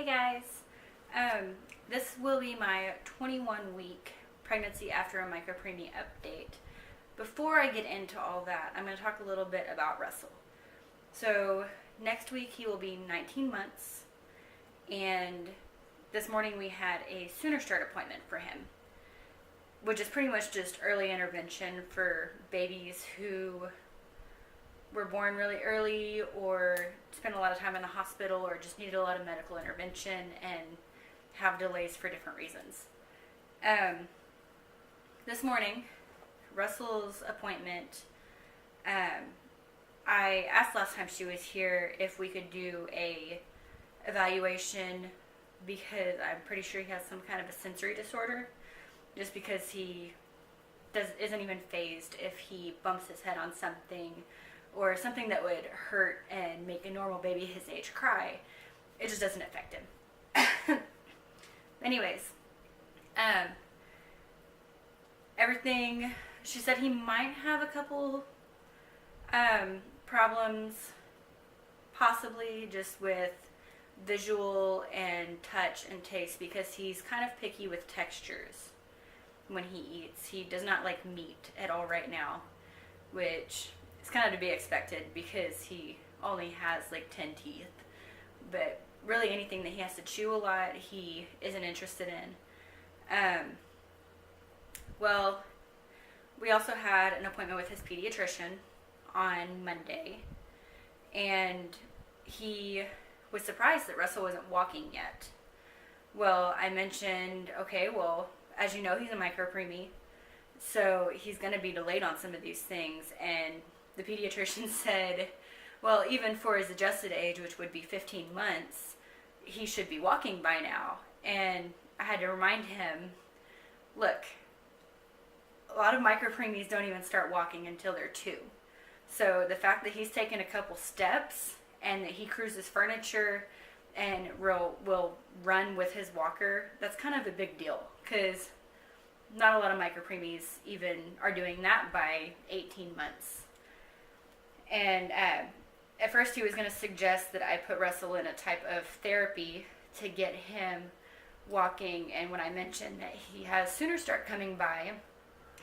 Hey guys, this will be my 21-week pregnancy after a micro preemie update. Before I get into all that, I'm going to talk a little bit about Russell. So next week he will be 19 months, and this morning we had a sooner start appointment for him, which is pretty much just early intervention for babies who were born really early or spent a lot of time in the hospital or just needed a lot of medical intervention and have delays for different reasons. This morning, Russell's appointment, I asked last time she was here if we could do a evaluation because I'm pretty sure he has some kind of a sensory disorder, just because he isn't even phased if he bumps his head on something or something that would hurt and make a normal baby his age cry. It just doesn't affect him. Anyways, everything, she said he might have a couple problems, possibly just with visual and touch and taste, because he's kind of picky with textures when he eats. He does not like meat at all right now, which it's kind of to be expected because he only has like 10 teeth. But really anything that he has to chew a lot, he isn't interested in. Well, we also had an appointment with his pediatrician on Monday, and he was surprised that Russell wasn't walking yet. Well, I mentioned, okay, well, as you know, he's a micro preemie, so he's going to be delayed on some of these things, and the pediatrician said, well, even for his adjusted age, which would be 15 months, he should be walking by now. And I had to remind him, look, a lot of micro preemies don't even start walking until they're 2. So the fact that he's taken a couple steps and that he cruises furniture and will run with his walker, that's kind of a big deal, because not a lot of micro preemies even are doing that by 18 months. And at first he was going to suggest that I put Russell in a type of therapy to get him walking. And when I mentioned that he has Sooner Start coming by,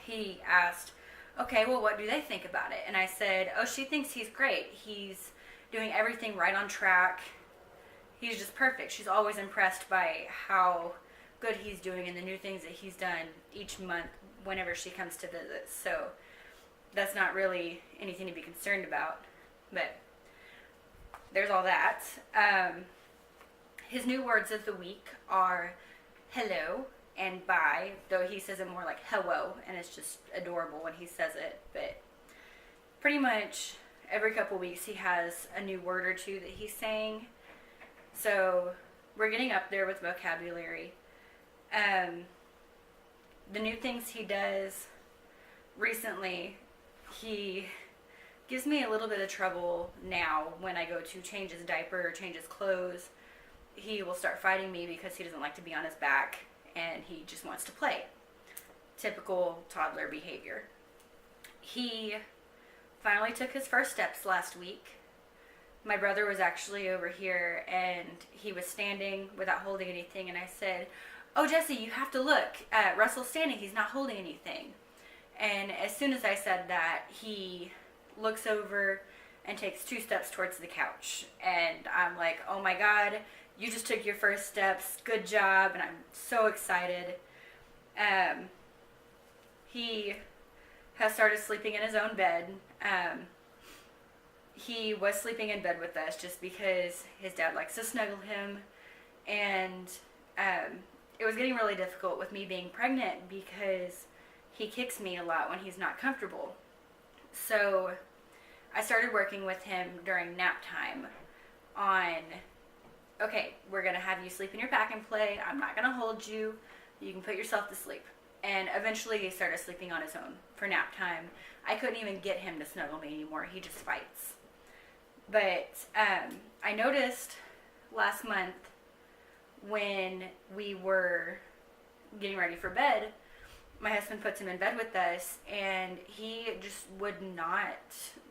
he asked, okay, well, what do they think about it? And I said, oh, she thinks he's great. He's doing everything right on track. He's just perfect. She's always impressed by how good he's doing and the new things that he's done each month whenever she comes to visit. So that's not really anything to be concerned about, but there's all that. His new words of the week are hello and bye, though he says it more like hello, and it's just adorable when he says it. But pretty much every couple weeks he has a new word or two that he's saying, so we're getting up there with vocabulary. The new things he does recently, he gives me a little bit of trouble now when I go to change his diaper or change his clothes. He will start fighting me because he doesn't like to be on his back and he just wants to play. Typical toddler behavior. He finally took his first steps last week. My brother was actually over here and he was standing without holding anything, and I said, oh, Jesse, you have to look. Russell's standing, he's not holding anything. And as soon as I said that, he looks over and takes 2 steps towards the couch. And I'm like, oh my God, you just took your first steps. Good job. And I'm so excited. He has started sleeping in his own bed. He was sleeping in bed with us just because his dad likes to snuggle him. And it was getting really difficult with me being pregnant because he kicks me a lot when he's not comfortable. So I started working with him during nap time on, okay, we're going to have you sleep in your pack and play. I'm not going to hold you. You can put yourself to sleep. And eventually he started sleeping on his own for nap time. I couldn't even get him to snuggle me anymore. He just fights. But I noticed last month when we were getting ready for bed, my husband puts him in bed with us, and he just would not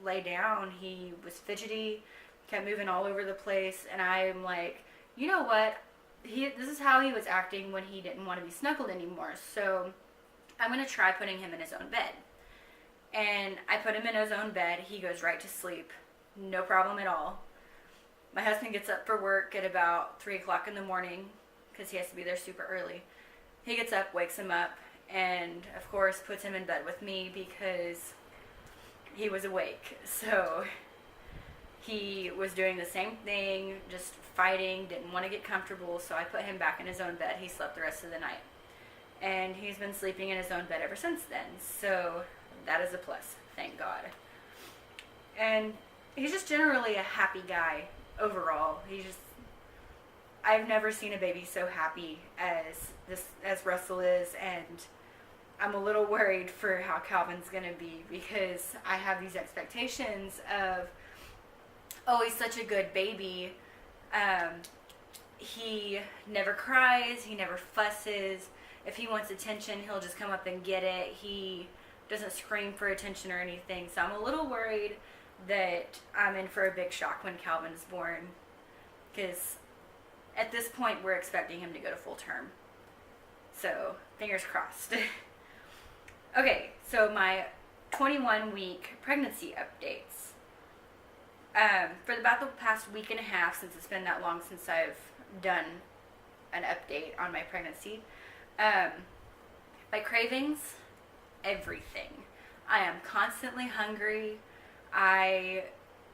lay down. He was fidgety, kept moving all over the place, and I'm like, you know what? this is how he was acting when he didn't want to be snuggled anymore. So I'm going to try putting him in his own bed. And I put him in his own bed. He goes right to sleep. No problem at all. My husband gets up for work at about 3 o'clock in the morning because he has to be there super early. He gets up, wakes him up, and of course puts him in bed with me because he was awake. So he was doing the same thing, just fighting, didn't want to get comfortable, so I put him back in his own bed. He slept the rest of the night. And he's been sleeping in his own bed ever since then. So that is a plus, thank God. And he's just generally a happy guy overall. I've never seen a baby so happy as Russell is, and I'm a little worried for how Calvin's going to be because I have these expectations of, oh, he's such a good baby. He never cries. He never fusses. If he wants attention, he'll just come up and get it. He doesn't scream for attention or anything. So I'm a little worried that I'm in for a big shock when Calvin's born, because at this point we're expecting him to go to full term. So fingers crossed. Okay, so my 21-week pregnancy updates. For about the past week and a half, since it's been that long since I've done an update on my pregnancy, my cravings, everything. I am constantly hungry. I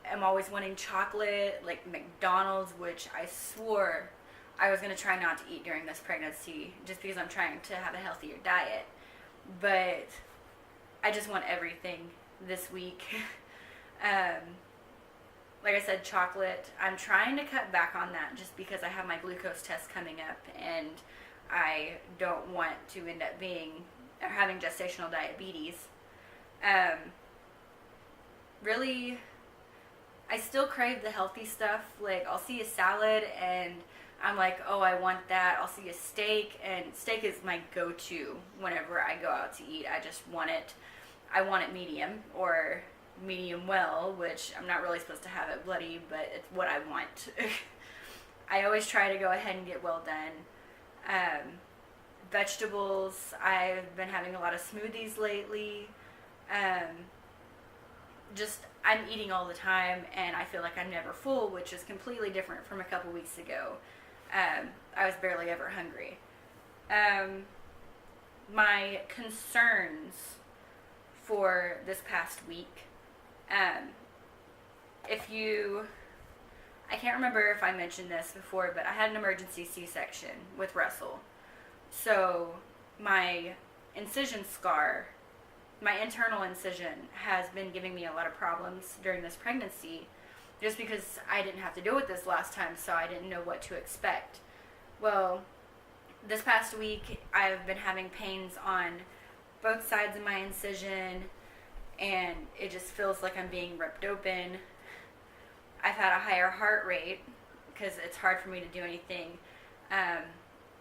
am always wanting chocolate, like McDonald's, which I swore I was going to try not to eat during this pregnancy just because I'm trying to have a healthier diet. But I just want everything this week. Like I said, chocolate. I'm trying to cut back on that just because I have my glucose test coming up and I don't want to end up having gestational diabetes. Really, I still crave the healthy stuff. Like, I'll see a salad and I'm like, oh, I want that. I'll see a steak, and steak is my go-to whenever I go out to eat. I just want it. I want it medium or medium well, which I'm not really supposed to have it bloody, but it's what I want. I always try to go ahead and get well done. Vegetables, I've been having a lot of smoothies lately. I'm eating all the time, and I feel like I'm never full, which is completely different from a couple weeks ago. I was barely ever hungry. My concerns for this past week, I can't remember if I mentioned this before, but I had an emergency C-section with Russell. So my incision scar, my internal incision, has been giving me a lot of problems during this pregnancy just because I didn't have to deal with this last time, so I didn't know what to expect. Well, this past week I've been having pains on both sides of my incision, and it just feels like I'm being ripped open. I've had a higher heart rate because it's hard for me to do anything.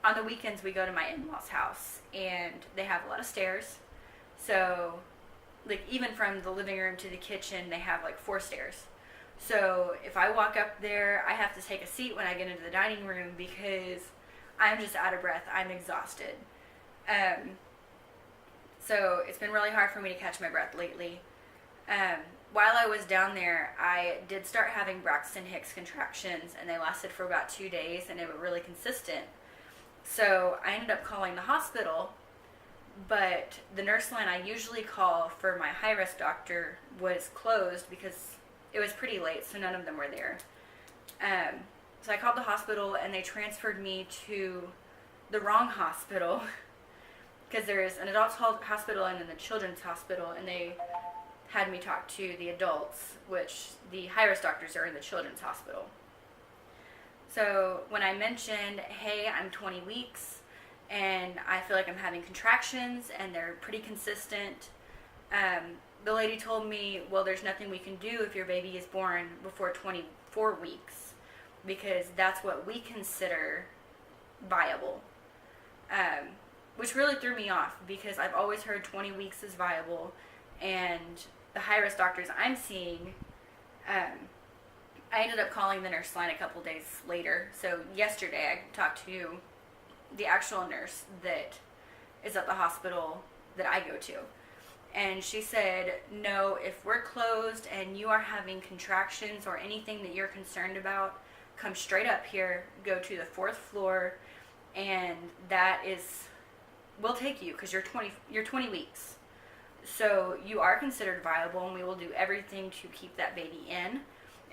On the weekends we go to my in-laws' house, and they have a lot of stairs. So, like, even from the living room to the kitchen, they have like 4 stairs. So if I walk up there, I have to take a seat when I get into the dining room because I'm just out of breath. I'm exhausted. So it's been really hard for me to catch my breath lately. While I was down there, I did start having Braxton Hicks contractions, and they lasted for about 2 days, and they were really consistent. So I ended up calling the hospital, but the nurse line I usually call for my high-risk doctor was closed because it was pretty late, so none of them were there. So I called the hospital, and they transferred me to the wrong hospital because there's an adults hospital and then the children's hospital, and they had me talk to the adults, which the high-risk doctors are in the children's hospital. So when I mentioned, hey, I'm 20 weeks, and I feel like I'm having contractions, and they're pretty consistent, the lady told me, well, there's nothing we can do if your baby is born before 24 weeks, because that's what we consider viable. Which really threw me off, because I've always heard 20 weeks is viable, and the high-risk doctors I'm seeing, I I ended up calling the nurse line a couple days later. So yesterday I talked to the actual nurse that is at the hospital that I go to. And she said, no, if we're closed and you are having contractions or anything that you're concerned about, come straight up here, go to the 4th floor, and we'll take you because you're 20 weeks. So you are considered viable, and we will do everything to keep that baby in.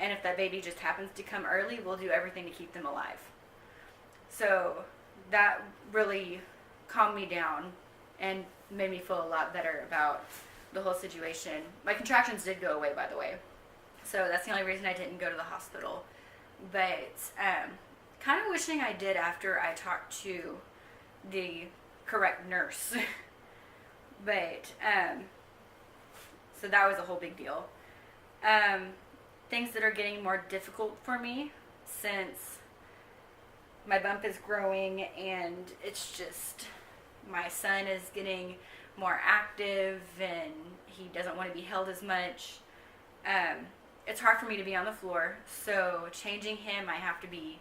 And if that baby just happens to come early, we'll do everything to keep them alive. So that really calmed me down and made me feel a lot better about the whole situation. My contractions did go away, by the way. So that's the only reason I didn't go to the hospital. But kind of wishing I did after I talked to the correct nurse. But so that was a whole big deal. Things that are getting more difficult for me since my bump is growing, and it's just my son is getting more active and he doesn't want to be held as much. It's hard for me to be on the floor, so changing him, I have to be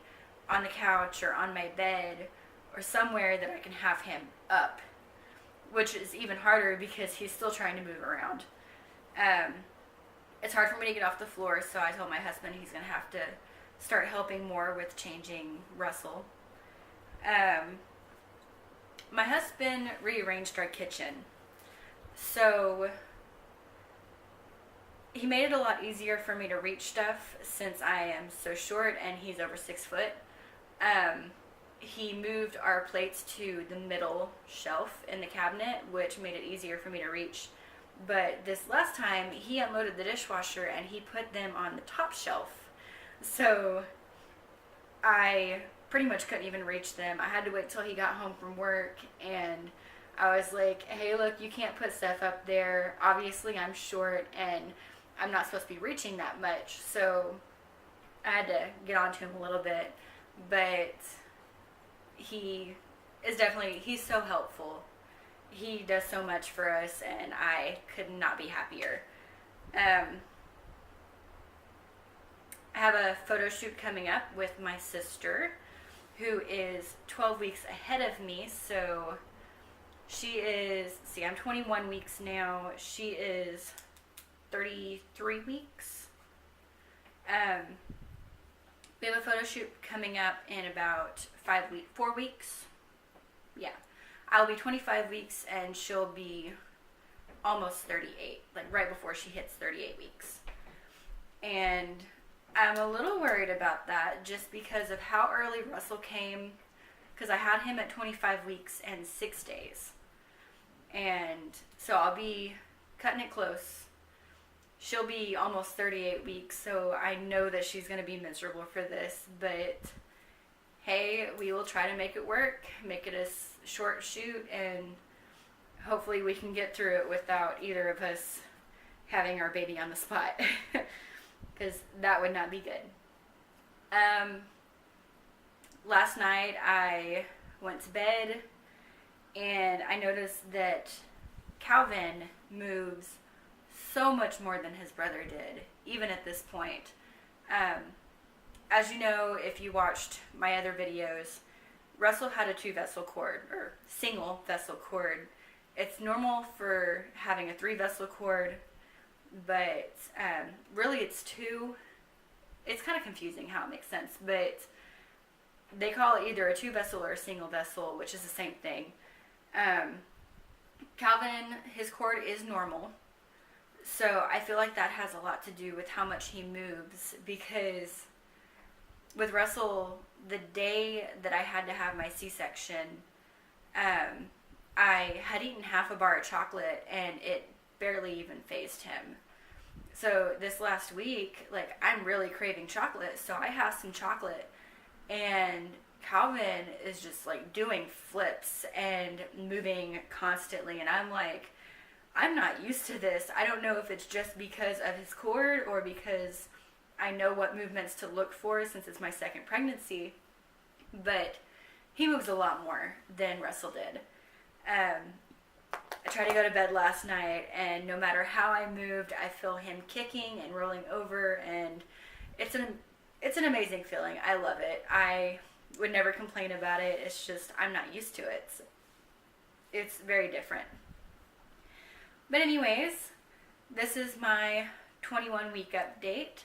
on the couch or on my bed or somewhere that I can have him up, which is even harder because he's still trying to move around. It's hard for me to get off the floor, so I told my husband he's going to have to start helping more with changing Russell. My husband rearranged our kitchen, so he made it a lot easier for me to reach stuff since I am so short and he's over 6 foot. He moved our plates to the middle shelf in the cabinet, which made it easier for me to reach. But this last time, he unloaded the dishwasher and he put them on the top shelf. So I pretty much couldn't even reach them. I had to wait till he got home from work, and I was like, hey, look, you can't put stuff up there. Obviously, I'm short and I'm not supposed to be reaching that much. So I had to get onto him a little bit. But he's so helpful. He does so much for us, and I could not be happier. I have a photo shoot coming up with my sister, who is 12 weeks ahead of me. So she is, I'm 21 weeks now. She is 33 weeks. We have a photo shoot coming up in about 4 weeks. Yeah. I'll be 25 weeks and she'll be almost 38, like right before she hits 38 weeks. And I'm a little worried about that just because of how early Russell came, because I had him at 25 weeks and 6 days. And so I'll be cutting it close. She'll be almost 38 weeks, so I know that she's going to be miserable for this, but hey, we will try to make it work, make it a short shoot, and hopefully we can get through it without either of us having our baby on the spot, because that would not be good. Last night I went to bed and I noticed that Calvin moves so much more than his brother did, even at this point. As you know, if you watched my other videos, Russell had a 2-vessel cord, or single vessel cord. It's normal for having a 3-vessel cord, but really it's 2. It's kind of confusing how it makes sense, but they call it either a 2-vessel or a single vessel, which is the same thing. Calvin, his cord is normal, so I feel like that has a lot to do with how much he moves, because with Russell, the day that I had to have my C-section, I had eaten half a bar of chocolate and it barely even fazed him. So this last week, like, I'm really craving chocolate, so I have some chocolate, and Calvin is just like doing flips and moving constantly, and I'm like, I'm not used to this. I don't know if it's just because of his cord or because I know what movements to look for since it's my second pregnancy, but he moves a lot more than Russell did. I tried to go to bed last night, and no matter how I moved, I feel him kicking and rolling over, and it's it's an amazing feeling. I love it. I would never complain about it. It's just I'm not used to it. It's very different. But anyways, this is my 21 week update.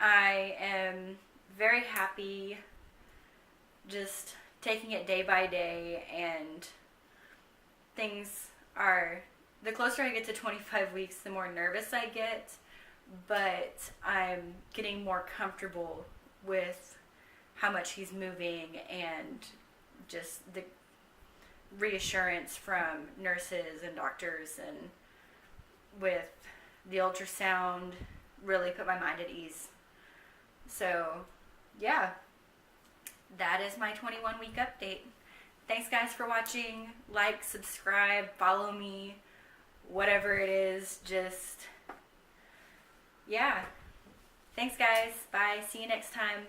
I am very happy just taking it day by day, and things are, the closer I get to 25 weeks, the more nervous I get, but I'm getting more comfortable with how much he's moving, and just the reassurance from nurses and doctors, and with the ultrasound really put my mind at ease. So yeah, that is my 21 week update. Thanks guys for watching. Like, subscribe, follow me, whatever it is. Just, yeah. Thanks guys. Bye. See you next time.